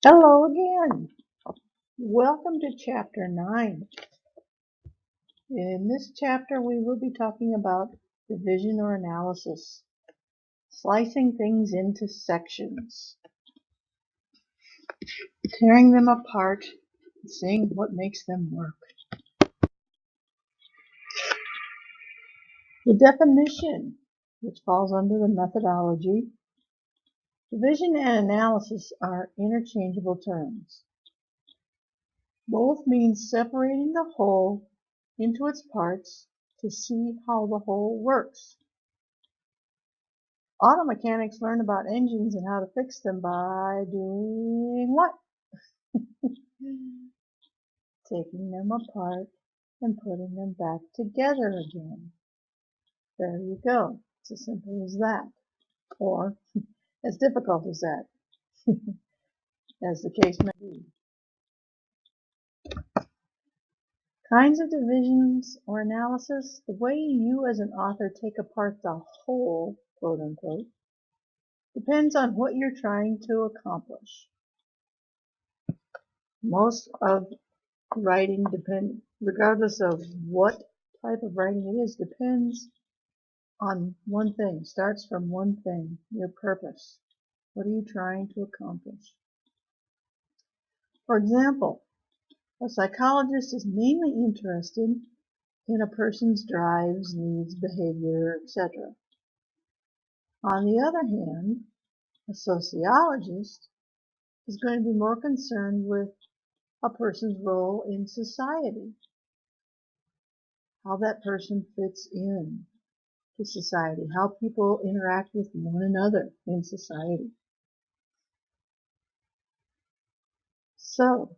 Hello again. Welcome to Chapter 9. In this chapter, we will be talking about division or analysis, slicing things into sections, tearing them apart, and seeing what makes them work. The definition, which falls under the methodology, division and analysis are interchangeable terms. Both mean separating the whole into its parts to see how the whole works. Auto mechanics learn about engines and how to fix them by doing what? Taking them apart and putting them back together again. There you go. It's as simple as that. Or as difficult as that, as the case may be. Kinds of divisions or analysis, the way you as an author take apart the whole, quote unquote, depends on what you're trying to accomplish. Most of writing regardless of what type of writing it is, depends on one thing, starts from one thing, your purpose. What are you trying to accomplish? For example, a psychologist is mainly interested in a person's drives, needs, behavior, etc. On the other hand, a sociologist is going to be more concerned with a person's role in society, how that person fits in to society, how people interact with one another in society. So,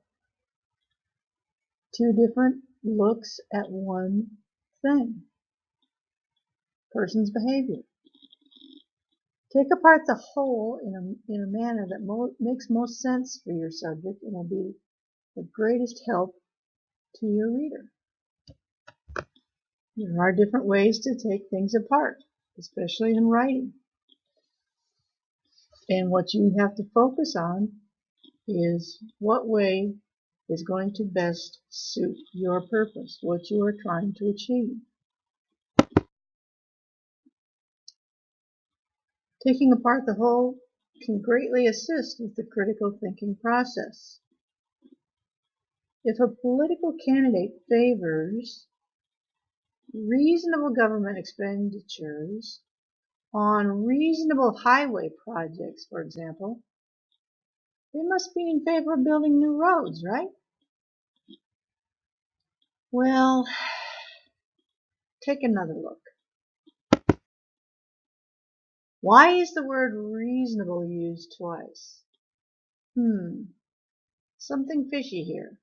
two different looks at one thing. Person's behavior. Take apart the whole in a manner that makes most sense for your subject and will be the greatest help to your reader. There are different ways to take things apart, especially in writing. And what you have to focus on is what way is going to best suit your purpose, what you are trying to achieve. Taking apart the whole can greatly assist with the critical thinking process. If a political candidate favors reasonable government expenditures on reasonable highway projects, for example, they must be in favor of building new roads, right? Well, take another look. Why is the word reasonable used twice? Something fishy here.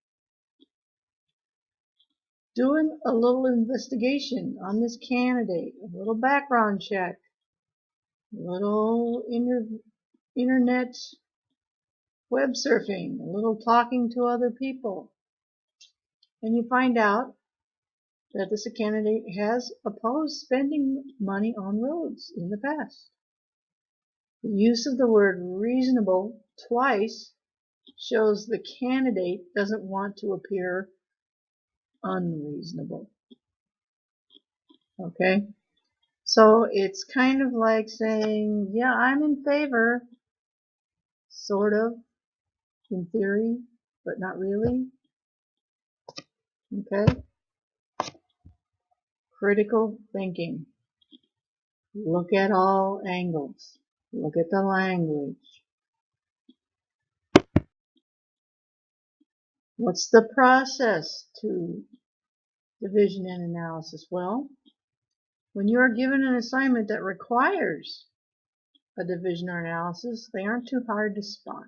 Doing a little investigation on this candidate, a little background check, a little internet web surfing, a little talking to other people, and you find out that this candidate has opposed spending money on roads in the past. The use of the word reasonable twice shows the candidate doesn't want to appear unreasonable. Okay? So it's kind of like saying, yeah, I'm in favor, sort of, in theory, but not really. Okay? Critical thinking. Look at all angles. Look at the language. What's the process to division and analysis? Well, when you are given an assignment that requires a division or analysis, they aren't too hard to spot.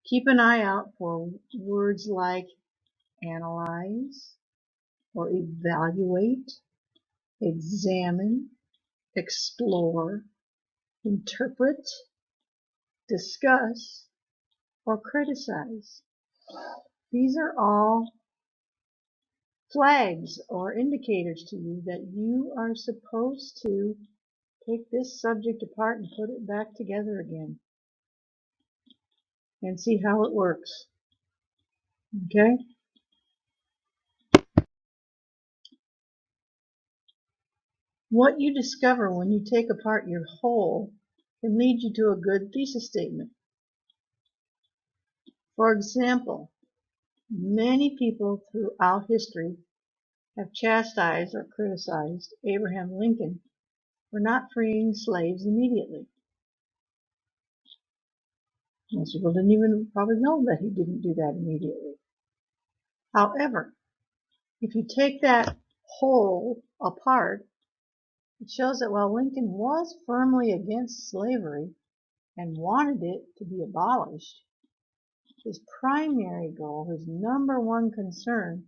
Keep an eye out for words like analyze or evaluate, examine, explore, interpret, discuss, or criticize. These are all flags or indicators to you that you are supposed to take this subject apart and put it back together again and see how it works. Okay? What you discover when you take apart your whole can lead you to a good thesis statement. For example, many people throughout history have chastised or criticized Abraham Lincoln for not freeing slaves immediately. Most people didn't even probably know that he didn't do that immediately. However, if you take that whole apart, it shows that while Lincoln was firmly against slavery and wanted it to be abolished, his primary goal, his number one concern,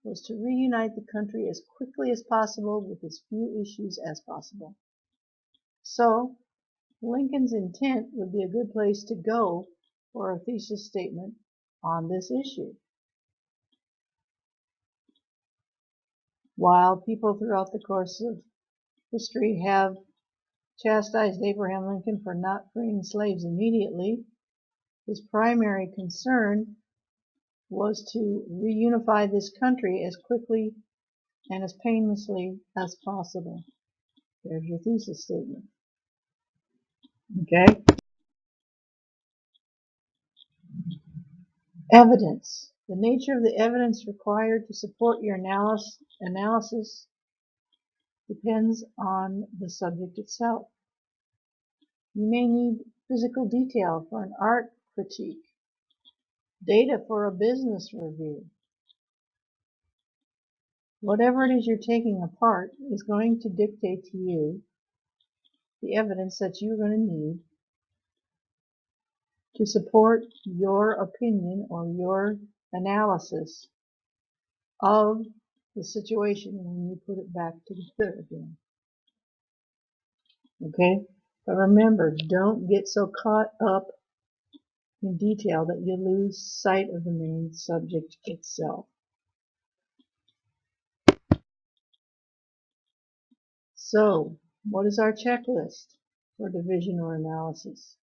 was to reunite the country as quickly as possible with as few issues as possible. So, Lincoln's intent would be a good place to go for a thesis statement on this issue. While people throughout the course of history have chastised Abraham Lincoln for not freeing slaves immediately, his primary concern was to reunify this country as quickly and as painlessly as possible. There's your thesis statement. Okay? Evidence. The nature of the evidence required to support your analysis depends on the subject itself. You may need physical detail for an art critique, data for a business review. Whatever it is you're taking apart is going to dictate to you the evidence that you're going to need to support your opinion or your analysis of the situation when you put it back together again. Okay? But remember, don't get so caught up in detail that you lose sight of the main subject itself. So, what is our checklist for division or analysis?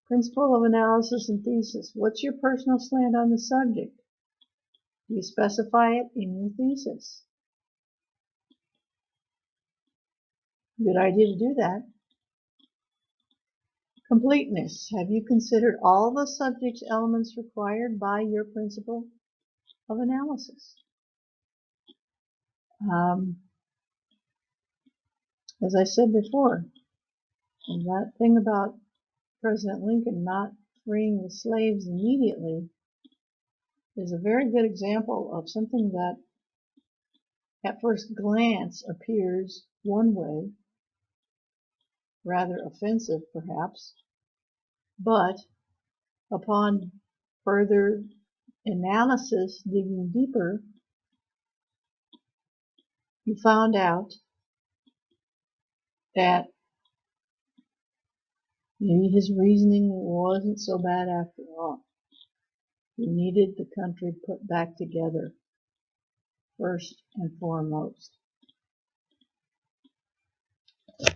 Principle of analysis and thesis. What's your personal slant on the subject? Do you specify it in your thesis? Good idea to do that. Completeness. Have you considered all the subject elements required by your principle of analysis? As I said before, and that thing about President Lincoln not freeing the slaves immediately is a very good example of something that at first glance appears one way, rather offensive perhaps, but upon further analysis, digging deeper, you found out that maybe his reasoning wasn't so bad after all. He needed the country put back together first and foremost.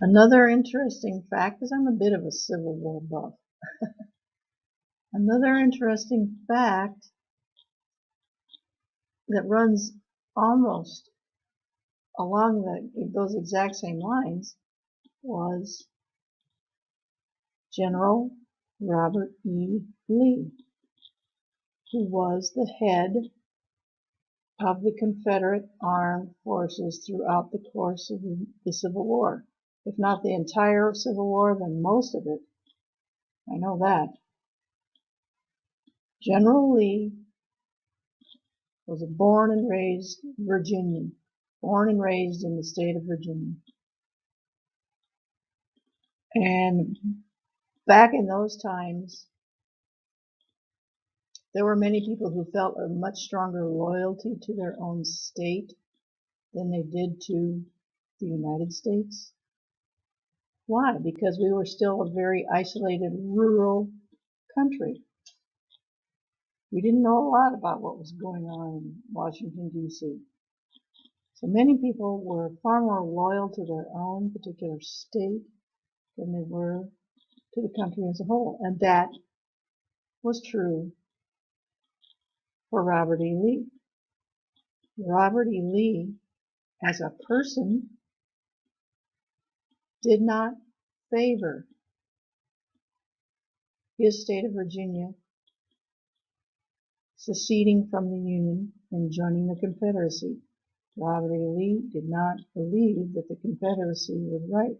Another interesting fact is I'm a bit of a Civil War buff. Another interesting fact that runs almost along those exact same lines was General Robert E. Lee, who was the head of the Confederate Armed Forces throughout the course of the Civil War. If not the entire Civil War, then most of it. I know that. General Lee was a born and raised Virginian, born and raised in the state of Virginia. And back in those times, there were many people who felt a much stronger loyalty to their own state than they did to the United States. Why? Because we were still a very isolated rural country. We didn't know a lot about what was going on in Washington, D.C. So many people were far more loyal to their own particular state than they were to the country as a whole. And that was true for Robert E. Lee. Robert E. Lee, as a person, did not favor his state of Virginia seceding from the Union and joining the Confederacy. Robert E. Lee did not believe that the Confederacy was right.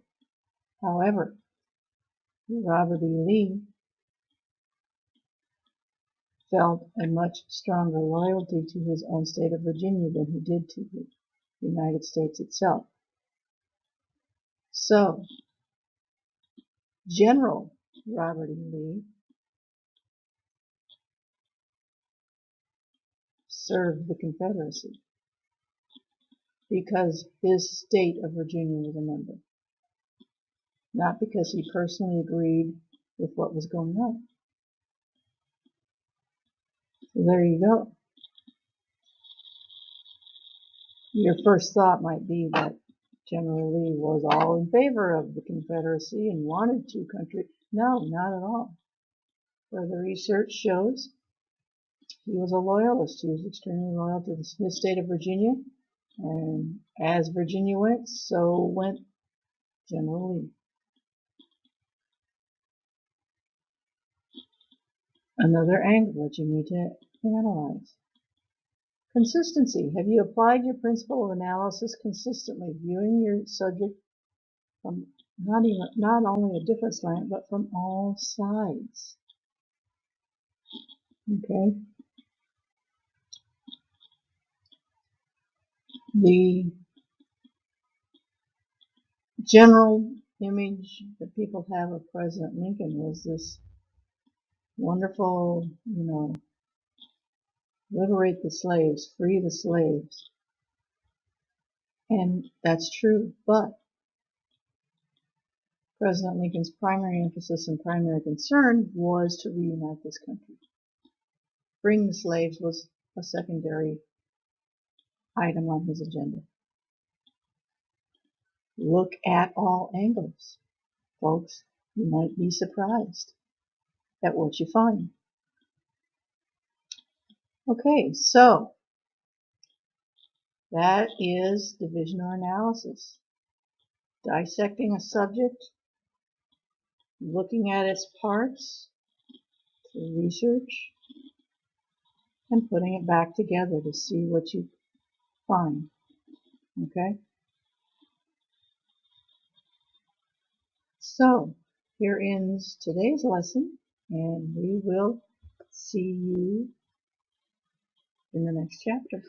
However, Robert E. Lee felt a much stronger loyalty to his own state of Virginia than he did to the United States itself. So, General Robert E. Lee served the Confederacy because his state of Virginia was a member, not because he personally agreed with what was going on. So there you go. Your first thought might be that General Lee was all in favor of the Confederacy and wanted two countries. No, not at all. Further research shows he was a loyalist. He was extremely loyal to his state of Virginia. And as Virginia went, so went General Lee. Another angle that you need to analyze. Consistency. Have you applied your principle of analysis consistently, viewing your subject from not only a different slant, but from all sides? Okay. The general image that people have of President Lincoln was this wonderful, liberate the slaves, free the slaves. And that's true, but President Lincoln's primary emphasis and primary concern was to reunite this country. Freeing the slaves was a secondary item on his agenda. Look at all angles, folks. You might be surprised at what you find. Okay, so that is division or analysis. Dissecting a subject, looking at its parts through research, and putting it back together to see what you find. Okay? So, here ends today's lesson, and we will see you in the next chapter.